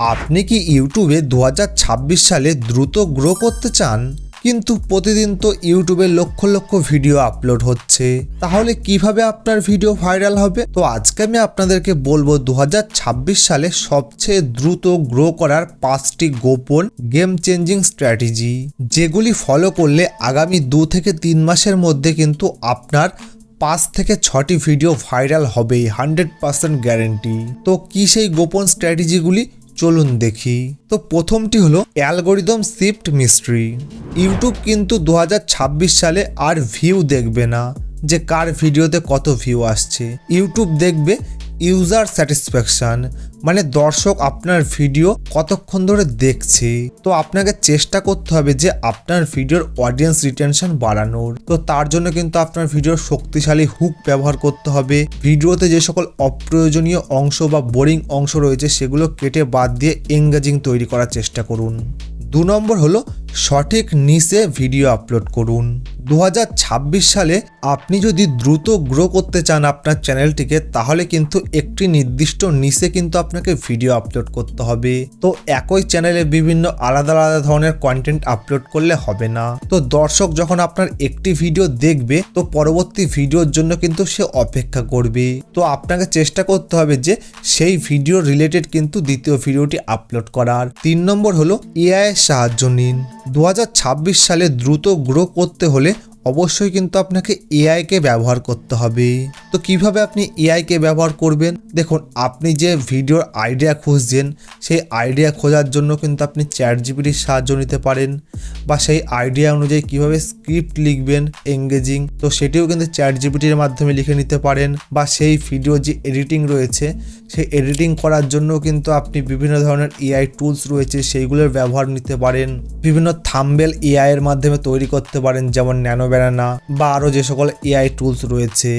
আপনি কি ইউটিউবে 2026 সালে দ্রুত গ্রো করতে চান, কিন্তু প্রতিদিন তো ইউটিউবে লক্ষ লক্ষ ভিডিও আপলোড হচ্ছে, তাহলে কিভাবে আপনার ভিডিও ভাইরাল হবে? তো আজকে আমি আপনাদেরকে বলবো 2026 সালে সবচেয়ে দ্রুত গ্রো করার 5টি গোপন গেম চেঞ্জিং স্ট্র্যাটেজি, যেগুলি ফলো করলে আগামী 2 থেকে 3 মাসের মধ্যে কিন্তু আপনার 5 থেকে 6টি ভিডিও ভাইরাল হবেই, 100% গ্যারেন্টি। তো কি সেই গোপন স্ট্র্যাটেজিগুলি, চলুন দেখি। তো প্রথমটি হলো অ্যালগোরিদম শিফট মিস্ট্রি। ইউটিউব কিন্তু 2026 সালে আর ভিউ দেখবে না যে কার ভিডিওতে কত ভিউ আসছে। ইউটিউব দেখবে ইউজার স্যাটিসফ্যাকশন, মানে দর্শক আপনার ভিডিও কতক্ষণ ধরে দেখছে। তো আপনাকে চেষ্টা করতে হবে যে আপনার ভিডিওর অডিয়েন্স রিটেনশন বাড়ানোর। তো তার জন্য কিন্তু আপনার ভিডিওর শক্তিশালী হুক ব্যবহার করতে হবে। ভিডিওতে যে সকল অপ্রয়োজনীয় অংশ বা বোরিং অংশ রয়েছে সেগুলো কেটে বাদ দিয়ে এঙ্গেজিং তৈরি করার চেষ্টা করুন। 2 নম্বর হলো সঠিক নিশে ভিডিও আপলোড করুন। 2026 সালে আপনি যদি দ্রুত গ্রো করতে চান আপনার চ্যানেলটিকে, তাহলে কিন্তু একটি নির্দিষ্ট নিশে কিন্তু আপনাকে ভিডিও আপলোড করতে হবে। তো একই চ্যানেলে বিভিন্ন আলাদা আলাদা ধরনের কন্টেন্ট আপলোড করলে হবে না। তো দর্শক যখন আপনার একটি ভিডিও দেখবে, তো পরবর্তী ভিডিওর জন্য কিন্তু সে অপেক্ষা করবে। তো আপনাকে চেষ্টা করতে হবে যে সেই ভিডিও রিলেটেড কিন্তু দ্বিতীয় ভিডিওটি আপলোড করার। 3 নম্বর হলো এআই এর সাহায্য নিন। 2026 সালে দ্রুত গ্রো করতে হলে অবশ্যই কিন্তু আপনাকে এআই কে ব্যবহার করতে হবে। তো কিভাবে আপনি এআই কে ব্যবহার করবেন? দেখুন, আপনি যে ভিডিওর আইডিয়া খুঁজছেন, সেই আইডিয়া খোঁজার জন্য কিন্তু আপনি চ্যাটজিপিটির সাহায্য নিতে পারেন, বা সেই আইডিয়া অনুযায়ী কিভাবে স্ক্রিপ্ট লিখবেন এঙ্গেজিং, তো সেটিও কিন্তু চ্যাটজিপিটির মাধ্যমে লিখে নিতে পারেন। বা সেই ভিডিও যে এডিটিং রয়েছে, সেই এডিটিং করার জন্য কিন্তু আপনি বিভিন্ন ধরনের এআই টুলস রয়েছে, সেইগুলোর ব্যবহার নিতে পারেন। বিভিন্ন থাম্বনেল এআই এর মাধ্যমে তৈরি করতে পারেন, যেমন ন্যানো ব্যানানা বা আরও যে সকল এআই টুলস রয়েছে।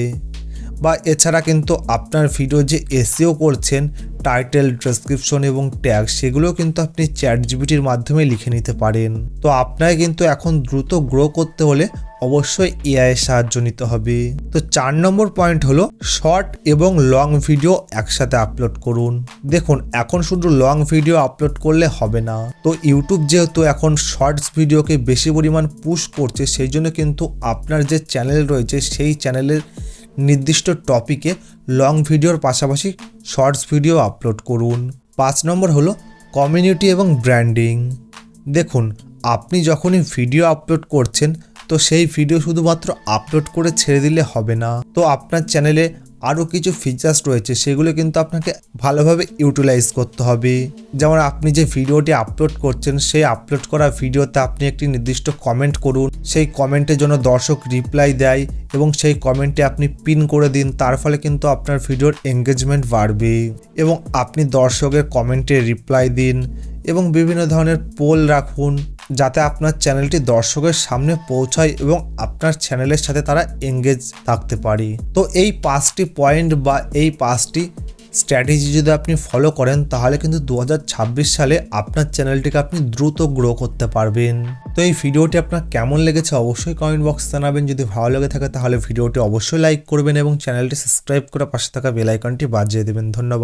বা এছাড়া কিন্তু আপনার ভিডিও যে এসইও করছেন, টাইটেল, ডেসক্রিপশন এবং ট্যাগ, সেগুলো কিন্তু আপনি চ্যাটজিপিটির মাধ্যমে লিখে নিতে পারেন। তো আপনাকে কিন্তু এখন দ্রুত গ্রো করতে হলে অবশ্যই এআই এর সাহায্য নিতে হবে। তো 4 নম্বর পয়েন্ট হলো শর্ট এবং লং ভিডিও একসাথে আপলোড করুন। দেখুন, এখন শুধু লং ভিডিও আপলোড করলে হবে না। তো ইউটিউব যেহেতু এখন শর্টস ভিডিওকে বেশি পরিমাণ পুশ করছে, সেই জন্য কিন্তু আপনার যে চ্যানেল রয়েছে সেই চ্যানেলের নির্দিষ্ট টপিকে লং ভিডিওর পাশাপাশি শর্টস ভিডিও আপলোড করুন। 5 নম্বর হলো কমিউনিটি এবং ব্র্যান্ডিং। দেখুন, আপনি যখনই ভিডিও আপলোড করছেন, তো সেই ভিডিও শুধুমাত্র আপলোড করে ছেড়ে দিলে হবে না। তো আপনার চ্যানেলে আরও কিছু ফিচার্স রয়েছে, সেগুলো কিন্তু আপনাকে ভালোভাবে ইউটিলাইজ করতে হবে। যেমন আপনি যে ভিডিওটি আপলোড করছেন, সেই আপলোড করা ভিডিওতে আপনি একটি নির্দিষ্ট কমেন্ট করুন, সেই কমেন্টের জন্য দর্শক রিপ্লাই দেয় এবং সেই কমেন্টে আপনি পিন করে দিন। তার ফলে কিন্তু আপনার ভিডিওর এঙ্গেজমেন্ট বাড়বে। এবং আপনি দর্শকের কমেন্টে রিপ্লাই দিন এবং বিভিন্ন ধরনের পোল রাখুন, যাতে আপনার চ্যানেলটি দর্শকের সামনে পৌঁছায় এবং আপনার চ্যানেলের সাথে তারা এঙ্গেজ থাকতে পারে। তো এই 5টি পয়েন্ট বা এই 5টি স্ট্র্যাটেজি যদি আপনি ফলো করেন, তাহলে কিন্তু 2026 সালে আপনার চ্যানেলটিকে আপনি দ্রুত গ্রো করতে পারবেন। তো এই ভিডিওটি আপনার কেমন লেগেছে অবশ্যই কমেন্ট বক্সে জানাবেন। যদি ভালো লেগে থাকে তাহলে ভিডিওটি অবশ্যই লাইক করবেন এবং চ্যানেলটি সাবস্ক্রাইব করে পাশে থাকা বেল আইকনটি বাজিয়ে দেবেন। ধন্যবাদ।